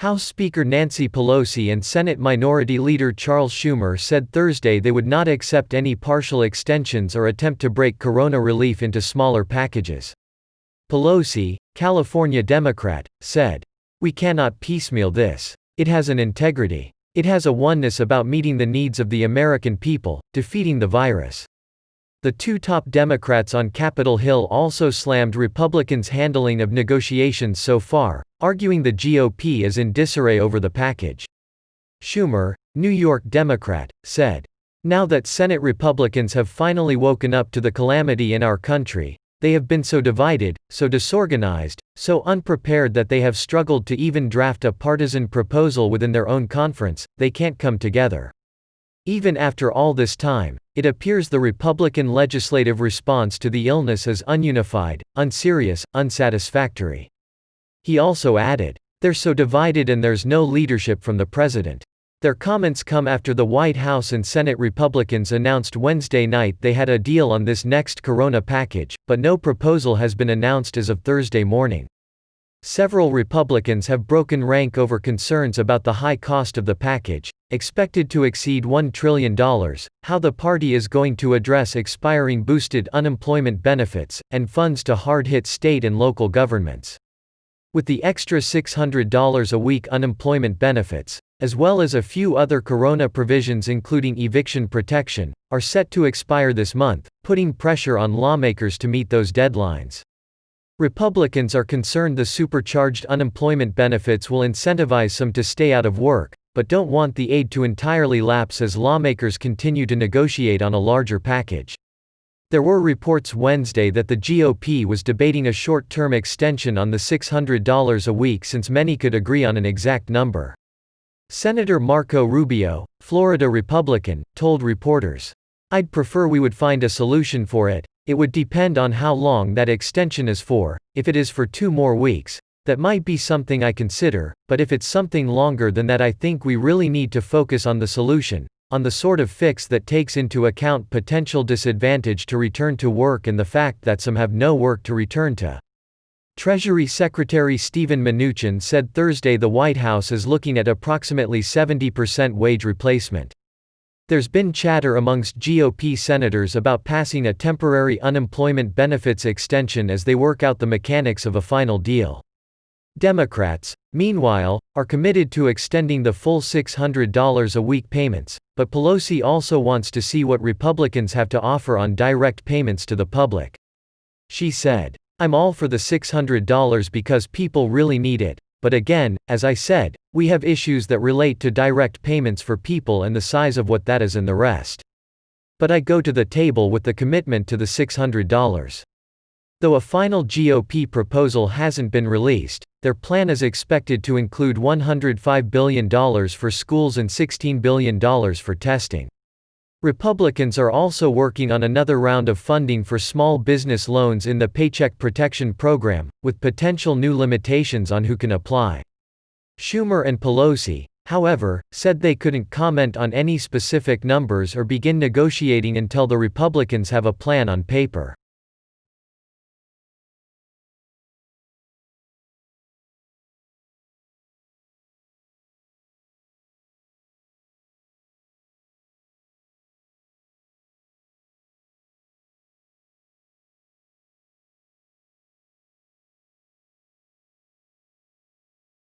House Speaker Nancy Pelosi and Senate Minority Leader Charles Schumer said Thursday they would not accept any partial extensions or attempt to break corona relief into smaller packages. Pelosi, California Democrat, said, "We cannot piecemeal this. It has an integrity. It has a oneness about meeting the needs of the American people, defeating the virus." The two top Democrats on Capitol Hill also slammed Republicans' handling of negotiations so far, arguing the GOP is in disarray over the package. Schumer, New York Democrat, said, "Now that Senate Republicans have finally woken up to the calamity in our country, they have been so divided, so disorganized, so unprepared that they have struggled to even draft a partisan proposal within their own conference. They can't come together." Even after all this time, it appears the Republican legislative response to the illness is ununified, unserious, unsatisfactory. He also added, "They're so divided and there's no leadership from the president." Their comments come after the White House and Senate Republicans announced Wednesday night they had a deal on this next corona package, but no proposal has been announced as of Thursday morning. Several Republicans have broken rank over concerns about the high cost of the package, expected to exceed $1 trillion, how the party is going to address expiring boosted unemployment benefits, and funds to hard-hit state and local governments. With the extra $600 a week unemployment benefits, as well as a few other corona provisions including eviction protection, are set to expire this month, putting pressure on lawmakers to meet those deadlines. Republicans are concerned the supercharged unemployment benefits will incentivize some to stay out of work, but don't want the aid to entirely lapse as lawmakers continue to negotiate on a larger package. There were reports Wednesday that the GOP was debating a short-term extension on the $600 a week since many could agree on an exact number. Senator Marco Rubio, Florida Republican, told reporters, "I'd prefer we would find a solution for it. It would depend on how long that extension is for. If it is for 2 more weeks, that might be something I consider, but if it's something longer than that I think we really need to focus on the solution, on the sort of fix that takes into account potential disadvantage to return to work and the fact that some have no work to return to." Treasury Secretary Steven Mnuchin said Thursday the White House is looking at approximately 70% wage replacement. There's been chatter amongst GOP senators about passing a temporary unemployment benefits extension as they work out the mechanics of a final deal. Democrats, meanwhile, are committed to extending the full $600 a week payments, but Pelosi also wants to see what Republicans have to offer on direct payments to the public. She said, "I'm all for the $600 because people really need it, but again, as I said, we have issues that relate to direct payments for people and the size of what that is and the rest. But I go to the table with the commitment to the $600. Though a final GOP proposal hasn't been released, their plan is expected to include $105 billion for schools and $16 billion for testing. Republicans are also working on another round of funding for small business loans in the Paycheck Protection Program, with potential new limitations on who can apply. Schumer and Pelosi, however, said they couldn't comment on any specific numbers or begin negotiating until the Republicans have a plan on paper.